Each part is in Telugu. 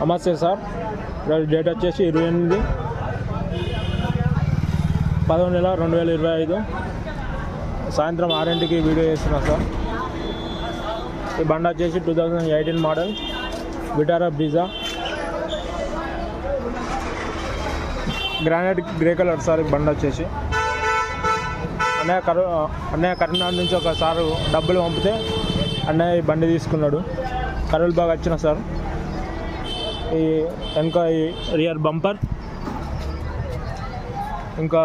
నమస్తే సార్. డేట్ వచ్చేసి 28/11/2025 సాయంత్రం 6ంటికి వీడియో చేస్తున్నా సార్. ఈ బండి వచ్చేసి 2018 model Vitara Brezza granite grey colour sir. ఈ బండి వచ్చేసి అన్నయ్య కరీంనగర్ నుంచి ఒకసారి డబ్బులు పంపితే అన్నయ్య ఈ బండి తీసుకున్నాడు. కరువులు బాగా వచ్చిన సార్. ఈ వెనక ఈ రియర్ బంపర్, ఇంకా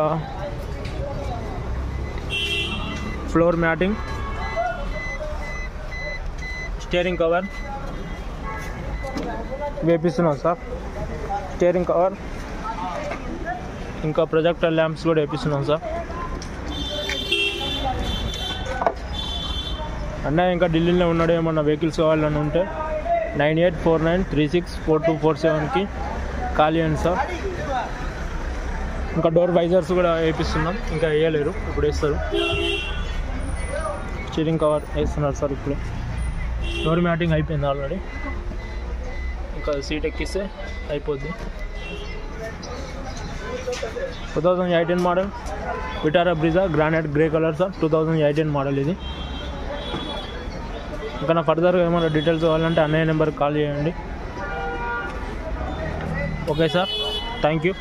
ఫ్లోర్ మ్యాటింగ్, స్టీరింగ్ కవర్ వేపిస్తున్నాం సార్. స్టీరింగ్ కవర్ ఇంకా ప్రొజెక్టర్ ల్యాంప్స్ కూడా వేపిస్తున్నాం సార్. అన్నయ్య ఇంకా ఢిల్లీలో ఉన్నాడు. ఏమన్నా వెహికల్స్ కావాలని ఉంటే 9849364247కి కాల్ చేయండి సార్. ఇంకా డోర్ వైజర్స్ కూడా వేపిస్తున్నాం, ఇంకా వేయలేరు, ఇప్పుడు వేస్తారు. స్టీరింగ్ కవర్ వేస్తున్నారు సార్. ఇప్పుడు డోర్ మ్యాటింగ్ అయిపోయింది ఆల్రెడీ, ఇంకా సీట్ ఎక్కిస్తే అయిపోద్ది. 2018 model Vitara Brezza granite grey colour sir. 2018 model ఇది. ఇంకా నా ఫర్దర్గా ఏమైనా డీటెయిల్స్ కావాలంటే అన్నయ్య నెంబర్కి కాల్ చేయండి. Okay sir, thank you.